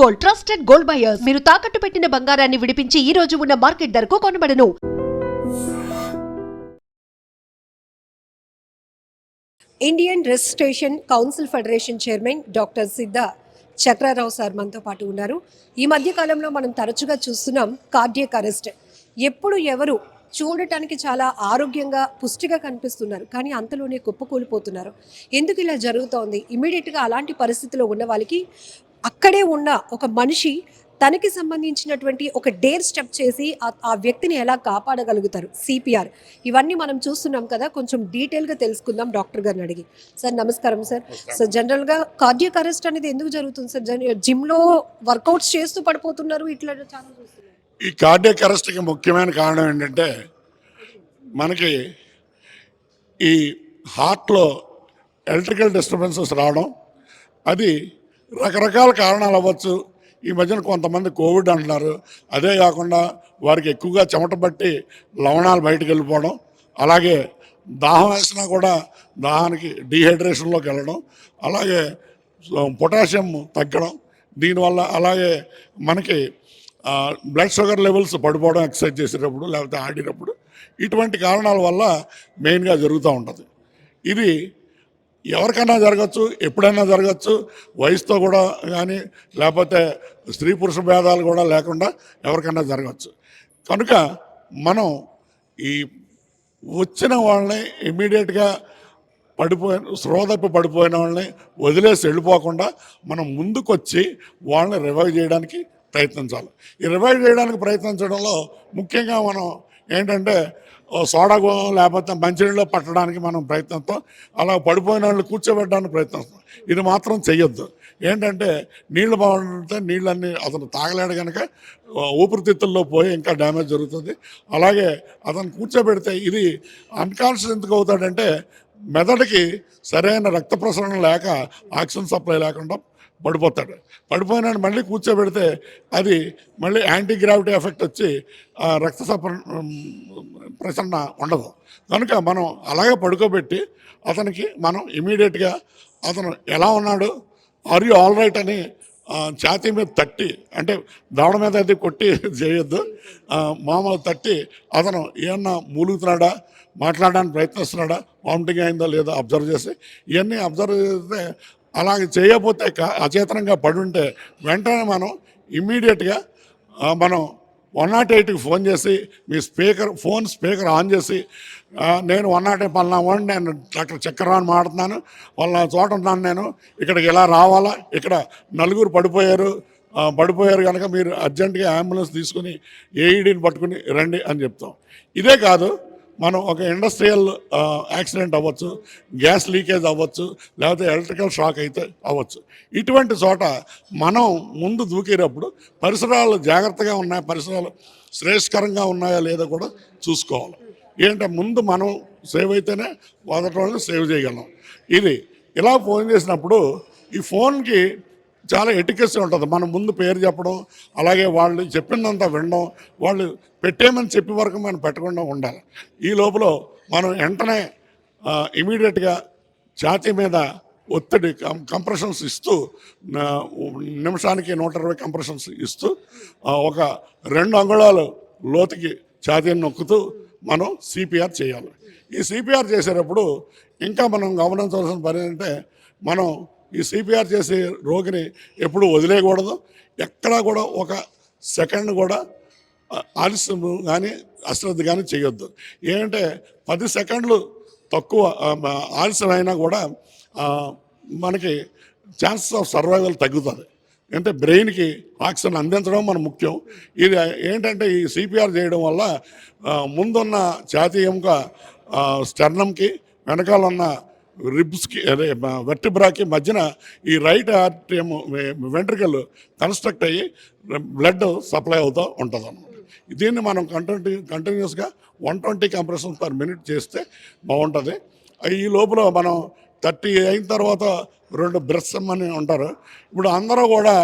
Gold, trusted gold buyers. మీరు తాకట్టు పెట్టిన బంగారాన్ని విడిపించి ఈ రోజు ఉన్న మార్కెట్ ధరకు కొనబడను. Indian registration council federation chairman doctor Siddha Chakrarao sir మనతో పాటు ఉన్నారు. ఈ మధ్య కాలంలో మనం తరచుగా చూస్తున్నాం కార్డియక్ అరెస్ట్. ఎప్పుడు ఎవరు చూడటానికి చాలా ఆరోగ్యంగా పుష్టిగా కనిపిస్తున్నారు, కానీ అంతలోనే కుప్పకూలిపోతున్నారు. ఎందుకు ఇలా జరుగుతోంది? ఇమీడియట్గా అలాంటి పరిస్థితిలో ఉన్న వాళ్ళకి అక్కడే ఉన్న ఒక మనిషి తనకి సంబంధించినటువంటి ఒక డేర్ స్టెప్ చేసి ఆ వ్యక్తిని ఎలా కాపాడగలుగుతారు, సిపిఆర్, ఇవన్నీ మనం చూస్తున్నాం కదా. కొంచెం డీటెయిల్గా తెలుసుకుందాం డాక్టర్ గారిని అడిగి. సార్ నమస్కారం సార్. సో జనరల్గా కార్డియక్ అరెస్ట్ అనేది ఎందుకు జరుగుతుంది సార్? జిమ్లో వర్కౌట్స్ చేస్తూ పడిపోతున్నారు, ఇట్లా చాలా చూస్తున్నారు. ఈ కార్డియక్ అరెస్ట్కి ముఖ్యమైన కారణం ఏంటంటే, మనకి ఈ హార్ట్లో ఎలక్ట్రికల్ డిస్టర్బెన్సెస్ రావడం. అది రకరకాల కారణాలు అవ్వచ్చు. ఈ మధ్యన కొంతమంది కోవిడ్ అంటున్నారు. అదే కాకుండా వారికి ఎక్కువగా చెమట పట్టి లవణాలు బయటకు వెళ్ళిపోవడం, అలాగే దాహం వేసినా కూడా దాహానికి డీహైడ్రేషన్లోకి వెళ్ళడం, అలాగే పొటాషియం తగ్గడం దీనివల్ల, అలాగే మనకి బ్లడ్ షుగర్ లెవెల్స్ పడిపోవడం ఎక్సర్సైజ్ చేసేటప్పుడు లేకపోతే ఆడినప్పుడు. ఇటువంటి కారణాల వల్ల మెయిన్గా జరుగుతూ ఉంటుంది. ఇది ఎవరికైనా జరగచ్చు, ఎప్పుడైనా జరగచ్చు. వయసుతో కూడా కానీ లేకపోతే స్త్రీ పురుష భేదాలు కూడా లేకుండా ఎవరికైనా జరగచ్చు. కనుక మనం ఈ వచ్చిన వాళ్ళని ఇమ్మీడియట్గా స్రోదప్పి పడిపోయిన వాళ్ళని వదిలేసి వెళ్ళిపోకుండా మనం ముందుకొచ్చి వాళ్ళని రివైవ్ చేయడానికి ప్రయత్నించాలి. ఈ రివైవ్ చేయడానికి ప్రయత్నించడంలో ముఖ్యంగా మనం ఏంటంటే సోడా లేకపోతే మంచినీళ్ళు పట్టడానికి మనం ప్రయత్నిస్తాం, అలా పడిపోయిన వాళ్ళు కూర్చోబెట్టడానికి ప్రయత్నిస్తాం. ఇది మాత్రం చెయ్యొద్దు. ఏంటంటే నీళ్లు బాగుంటే నీళ్ళన్నీ అతను తాగలేడు కనుక ఊపిరితిత్తుల్లో పోయి ఇంకా డ్యామేజ్ జరుగుతుంది. అలాగే అతను కూర్చోబెడితే ఇది అన్కాన్షియస్ ఎందుకు అవుతాడంటే, మెదడుకి సరైన రక్త ప్రసరణ లేక ఆక్సిజన్ సప్లై లేకుండా పడిపోతాడు. పడిపోయినాడు మళ్ళీ కూర్చోబెడితే అది మళ్ళీ యాంటీ గ్రావిటీ ఎఫెక్ట్ వచ్చి రక్త ప్రసరణ ఉండదు. కనుక మనం అలాగే పడుకోబెట్టి అతనికి మనం ఇమీడియట్గా అతను ఎలా ఉన్నాడు, ఆర్ యూ ఆల్ రైట్ అని ఛాతీ మీద తట్టి, అంటే దవడ మీద అయితే కొట్టి చేయొద్దు, మామూలు తట్టి అతను ఏమన్నా మూలుగుతున్నాడా, మాట్లాడడానికి ప్రయత్నిస్తున్నాడా, వామిటింగ్ అయిందో లేదో అబ్జర్వ్ చేసి, ఇవన్నీ అబ్జర్వ్ చేస్తే అలాగే చేయకపోతే అచేతనంగా పడుంటే వెంటనే మనం ఇమ్మీడియట్గా మనం 108కి ఫోన్ చేసి మీ ఫోన్ స్పీకర్ ఆన్ చేసి, నేను 108 పలానా నేను డాక్టర్ చక్రరావు మాట్లాడుతున్నాను, వాళ్ళ చోట ఉన్నాను, నేను ఇక్కడికి ఎలా రావాలా, ఇక్కడ నలుగురు పడిపోయారు కనుక మీరు అర్జెంటుగా అంబులెన్స్ తీసుకుని ఏఈడీని పట్టుకుని రండి అని చెప్తాం. ఇదే కాదు, మనం ఒక ఇండస్ట్రియల్ యాక్సిడెంట్ అవ్వచ్చు, గ్యాస్ లీకేజ్ అవ్వచ్చు, లేకపోతే ఎలక్ట్రికల్ షాక్ అయితే అవ్వచ్చు. ఇటువంటి చోట మనం ముందు దూకేటప్పుడు పరిసరాలు జాగ్రత్తగా ఉన్నాయా, పరిసరాలు శ్రేయస్కరంగా ఉన్నాయా లేదా కూడా చూసుకోవాలి. ఏంటంటే ముందు మనం సేవ్ అయితేనే మొదటి వాళ్ళని సేవ్ చేయగలం. ఇది ఇలా ఫోన్ చేసినప్పుడు ఈ ఫోన్కి చాలా ఎటికెసీ ఉంటుంది. మనం ముందు పేరు చెప్పడం, అలాగే వాళ్ళు చెప్పిందంతా వినడం, వాళ్ళు పెట్టేమని చెప్పే వరకు మనం పెట్టకుండా ఉండాలి. ఈ లోపల మనం వెంటనే ఇమీడియట్గా ఛాతీ మీద ఒత్తిడి కంప్రెషన్స్ ఇస్తూ, నిమిషానికి 120 కంప్రెషన్స్ ఇస్తూ ఒక 2 అంగుళాలు లోతుకి ఛాతీని నొక్కుతూ మనం సిపిఆర్ చేయాలి. ఈ సిపిఆర్ చేసేటప్పుడు ఇంకా మనం గమనించవలసిన పని ఏంటంటే, మనం ఈ సిపిఆర్ చేసే రోగిని ఎప్పుడు వదిలేయకూడదు. ఎక్కడా కూడా ఒక సెకండ్ కూడా ఆలస్యం కానీ అశ్రద్ధ కానీ చేయొద్దు. ఏంటంటే 10 సెకండ్లు తక్కువ ఆలస్యం అయినా కూడా మనకి ఛాన్సెస్ ఆఫ్ సర్వైవల్ తగ్గుతుంది. అంటే బ్రెయిన్కి ఆక్సిజన్ అందించడం మన ముఖ్యం. ఇది ఏంటంటే ఈ సిపిఆర్ చేయడం వల్ల ముందున్న ఛాతీ ఎముక స్టెర్నంకి, వెనకాల ఉన్న రిబ్స్కి, అదే వెర్టిబ్రాకి మధ్యన ఈ రైట్ ఆర్టియం వెంట్రికల్ కన్స్ట్రక్ట్ అయ్యి బ్లడ్ సప్లై అవుతూ ఉంటుంది అన్నమాట. దీన్ని మనం కంటిన్యూస్గా 120 కంప్రెషన్స్ పర్ మినిట్ చేస్తే బాగుంటుంది. ఈ లోపల మనం 30 అయిన తర్వాత 2 బ్రెత్స్ అని ఉంటారు. ఇప్పుడు అందరూ కూడా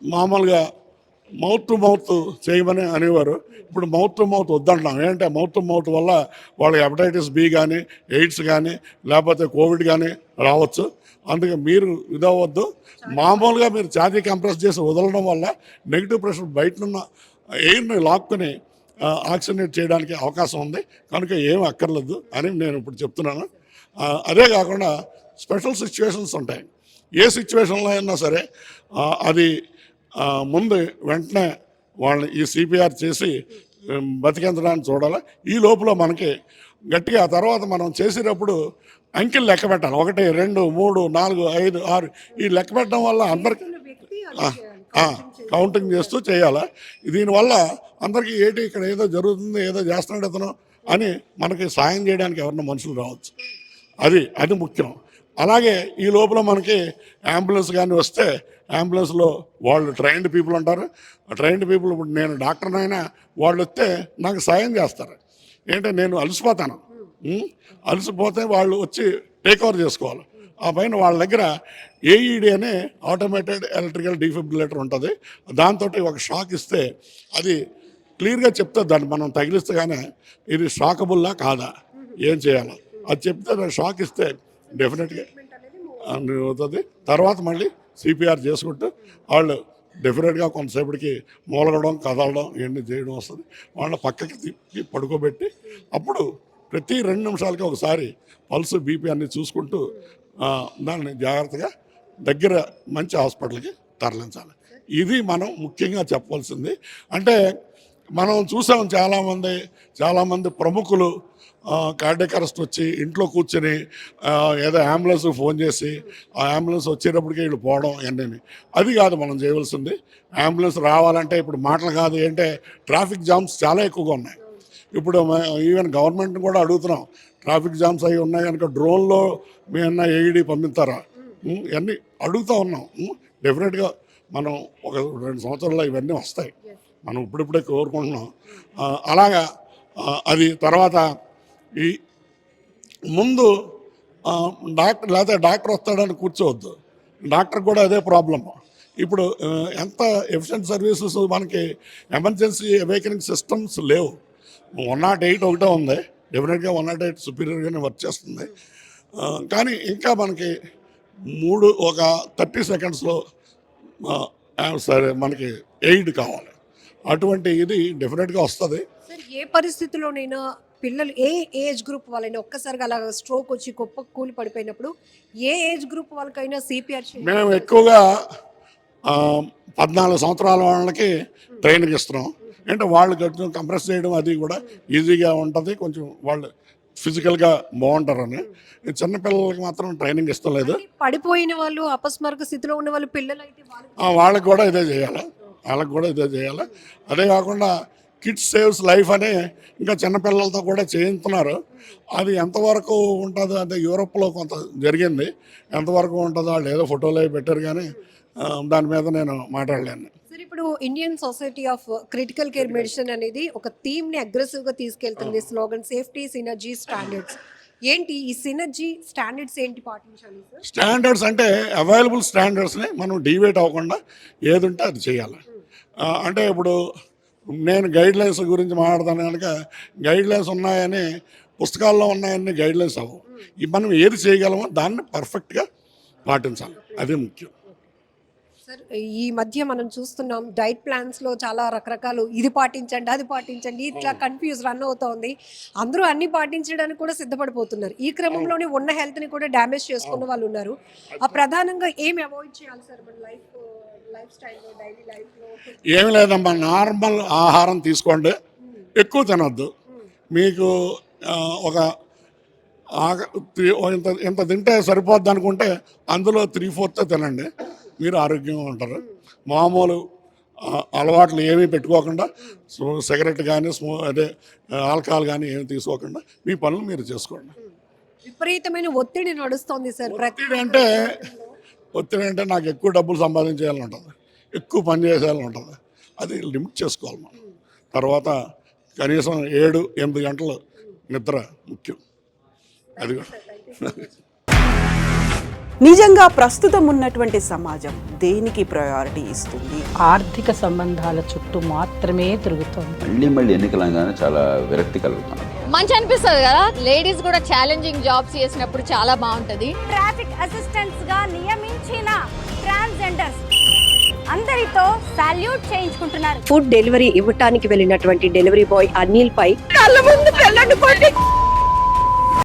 మామూలుగా మౌత్ టు మౌత్ చేయమని అనేవారు. ఇప్పుడు మౌత్ టు మౌత్ వద్దంటున్నాం. ఏంటంటే మౌత్ టు మౌత్ వల్ల వాళ్ళకి హెపటైటిస్ బి కానీ, ఎయిడ్స్ కానీ, లేకపోతే కోవిడ్ కానీ రావచ్చు. అందుకే మీరు ఇదవద్దు. మామూలుగా మీరు ఛాతీ కంప్రెస్ చేసి వదలడం వల్ల నెగిటివ్ ప్రెషర్ బయటనున్న ఎయిర్ని లాక్కుని ఆక్సిజనేట్ చేయడానికి అవకాశం ఉంది. కనుక ఏం అక్కర్లేదు అని నేను ఇప్పుడు చెప్తున్నాను. అదే కాకుండా స్పెషల్ సిచ్యువేషన్స్ ఉంటాయి. ఏ సిచ్యువేషన్లో అయినా సరే అది ముందు వెంటనే వాళ్ళని ఈ సిపిఆర్ చేసి బతికించడానికి చూడాలి. ఈ లోపల మనకి గట్టిగా ఆ తర్వాత మనం చేసేటప్పుడు అంకెలు లెక్క పెట్టాలి. 1 2 3 4 5 6 ఈ లెక్క పెట్టడం వల్ల అందరికి కౌంటింగ్ చేస్తూ చేయాలి. దీనివల్ల అందరికీ ఏంటి ఇక్కడ ఏదో జరుగుతుంది, ఏదో చేస్తున్నాడు అతను అని మనకి సాయం చేయడానికి ఎవరన్నా మనుషులు రావచ్చు. అది ముఖ్యం. అలాగే ఈ లోపల మనకి అంబులెన్స్ కానీ వస్తే అంబులెన్స్లో వాళ్ళు ట్రైన్డ్ పీపుల్ ఉంటారు. ట్రైన్డ్ పీపుల్ ఇప్పుడు నేను డాక్టర్నైనా వాళ్ళు వస్తే నాకు సాయం చేస్తారు. ఏంటంటే నేను అలసిపోతాను. అలసిపోతే వాళ్ళు వచ్చి టేక్ ఓవర్ చేసుకోవాలి. ఆ పైన వాళ్ళ దగ్గర ఏఈడి అనే ఆటోమేటెడ్ ఎలక్ట్రికల్ డిఫిబ్రిలేటర్ ఉంటుంది. దాంతో ఒక షాక్ ఇస్తే అది క్లియర్గా చెప్తే దాన్ని మనం తగిలిస్తే కానీ ఇది షాకబుల్లా కాదా, ఏం చేయాలో అది చెప్తే దాన్ని షాక్ ఇస్తే డెఫినెట్గా అవుతుంది. తర్వాత మళ్ళీ సిపిఆర్ చేసుకుంటూ వాళ్ళు డెఫినెట్గా కొంతసేపటికి మూలగడం, కదలడం ఇవన్నీ చేయడం వస్తుంది. వాళ్ళని పక్కకి తిప్పి పడుకోబెట్టి అప్పుడు ప్రతి 2 నిమిషాలకి ఒకసారి పల్స్, బీపీ అన్నీ చూసుకుంటూ దాన్ని జాగ్రత్తగా దగ్గర మంచి హాస్పిటల్కి తరలించాలి. ఇది మనం ముఖ్యంగా చెప్పవలసింది. అంటే మనం చూసాం చాలామంది ప్రముఖులు కార్డియాక్ అరెస్ట్ వచ్చి ఇంట్లో కూర్చొని ఏదో అంబులెన్స్ ఫోన్ చేసి ఆ అంబులెన్స్ వచ్చేటప్పటికే వీళ్ళు పోవడం ఇవన్నీ. అది కాదు మనం చేయవలసింది. అంబులెన్స్ రావాలంటే ఇప్పుడు మాటలు కాదు. ఏంటంటే ట్రాఫిక్ జామ్స్ చాలా ఎక్కువగా ఉన్నాయి. ఇప్పుడు ఈవెన్ గవర్నమెంట్ కూడా అడుగుతున్నాం, ట్రాఫిక్ జామ్స్ అవి ఉన్నాయి కనుక డ్రోన్లో మేమన్నా ఏఈడి పంపిస్తారా, ఇవన్నీ అడుగుతూ ఉన్నాం. డెఫినెట్గా మనం ఒక 2 సంవత్సరాల్లో ఇవన్నీ వస్తాయి. మనం ఇప్పుడిప్పుడే కోరుకుంటున్నాం. అలాగా అది తర్వాత ఈ ముందు లేకపోతే డాక్టర్ వస్తాడని కూర్చోవద్దు. డాక్టర్ కూడా అదే ప్రాబ్లం. ఇప్పుడు ఎంత ఎఫిషియెంట్ సర్వీసెస్ మనకి ఎమర్జెన్సీ అవేకనింగ్ సిస్టమ్స్ లేవు. 108 ఒకటే ఉంది. డెఫినెట్గా 108 సుపీరియర్గానే వర్క్ చేస్తుంది. కానీ ఇంకా మనకి ఒక 30 సెకండ్స్లో సరే మనకి ఎయిడ్ కావాలి. అటువంటి ఇది డెఫినెట్గా వస్తుంది. సార్, ఏ పరిస్థితిలోనైనా పిల్లలు ఏ ఏజ్ గ్రూప్ వాళ్ళైనా ఒక్కసారిగా అలా స్ట్రోక్ వచ్చి కూలి పడిపోయినప్పుడు ఏ ఏజ్ గ్రూప్ వాళ్ళకైనా సిపిఆర్ మేము ఎక్కువగా 14 సంవత్సరాల వాళ్ళకి ట్రైనింగ్ ఇస్తున్నాం. అంటే వాళ్ళు కొంచెం కంప్రెస్ చేయడం అది కూడా ఈజీగా ఉంటుంది. కొంచెం వాళ్ళు ఫిజికల్గా బాగుంటారని. చిన్నపిల్లలకి మాత్రం ట్రైనింగ్ ఇస్తలేదు. పడిపోయిన వాళ్ళు, అపస్మారక స్థితిలో ఉన్న వాళ్ళు పిల్లలు అయితే వాళ్ళకి కూడా ఇదే చేయాలి. అదే కాకుండా కిడ్స్ సేవ్స్ లైఫ్ అనే ఇంకా చిన్నపిల్లలతో కూడా చేయించుతున్నారు. అది ఎంతవరకు ఉంటుందో అంటే యూరోప్లో కొంత జరిగింది. ఎంతవరకు ఉంటుందో వాళ్ళు ఏదో ఫోటోలు పెట్టారు కానీ దాని మీద నేను మాట్లాడలేను. సార్, ఇప్పుడు Indian society of critical care medicine అనేది ఒక థీమ్ని అగ్రెసివ్గా తీసుకెళ్తుంది. Slogan safety, synergy, standards. ఏంటి ఈ సినర్జీ స్టాండర్డ్స్ ఏంటి పాటించాలి సార్? స్టాండర్డ్స్ అంటే అవైలబుల్ స్టాండర్డ్స్ని మనం డివేట్ అవ్వకుండా ఏది ఉంటే అది చేయాలి. అంటే ఇప్పుడు నేను గైడ్లైన్స్ గురించి మాట్లాడతాను కనుక గైడ్లైన్స్ ఉన్నాయని పుస్తకాల్లో ఉన్నాయని గైడ్లైన్స్ అవ్వవు. మనం ఏది చేయగలమో దాన్ని పర్ఫెక్ట్గా పాటించాలి. అదే ముఖ్యం. సార్, ఈ మధ్య మనం చూస్తున్నాం డైట్ ప్లాన్స్లో చాలా రకరకాలు ఇది పాటించండి, అది పాటించండి, ఇట్లా కన్ఫ్యూజ్ రన్ అవుతోంది. అందరూ అన్ని పాటించడానికి కూడా సిద్ధపడిపోతున్నారు. ఈ క్రమంలోనే ఉన్న హెల్త్ని కూడా డ్యామేజ్ చేసుకున్న వాళ్ళు ఉన్నారు. ప్రధానంగా ఏమి అవాయిడ్ చేయాలి సార్ మన లైఫ్ స్టైల్లో, డైలీ లైఫ్లో? ఏమి లేదమ్మా, నార్మల్ ఆహారం తీసుకోండి, ఎక్కువ తినొద్దు. మీకు ఒక ఇంత తింటే సరిపోద్ది అనుకుంటే అందులో 3/4 తినండి, మీరు ఆరోగ్యంగా ఉంటారు. మామూలు అలవాట్లు ఏమీ పెట్టుకోకుండా సిగరెట్ కానీ ఆల్కహాల్ కానీ ఏమి తీసుకోకుండా మీ పనులు మీరు చేసుకోండి. విపరీతమైన ఒత్తిడి నడుస్తోంది సార్. ఒత్తిడి అంటే నాకు ఎక్కువ డబ్బులు సంపాదించేయాలని ఉంటుంది, ఎక్కువ పని చేసేయాలని ఉంటుంది. అది లిమిట్ చేసుకోవాలి మనం. తర్వాత కనీసం 7-8 గంటలు నిద్ర ముఖ్యం. అది నిజంగా ప్రస్తుతం ఉన్నటువంటి సమాజం దేనికి ప్రయారిటీ ఇస్తుంది? ఆర్థిక సంబంధాల చుట్టూ మాత్రమే తిరుగుతోంది. మళ్ళీ ఎన్నికలంగానే చాలా విరక్తి కలుగుతాను. మంచి అనిపిస్తుంది కదా, లేడీస్ కూడా ఛాలెంజింగ్ జాబ్స్ చేసినప్పుడు చాలా బాగుంటది. ట్రాఫిక్ అసిస్టెంట్స్ గా నియమించిన ట్రాన్స్జెండర్స్ అందరితో సాల్యూట్ చేయించుకుంటున్నారు. ఫుడ్ డెలివరీ ఇవ్వటానికి వెళ్ళినటువంటి డెలివరీ బాయ్ అనిల్ పై కళ్ళ ముందు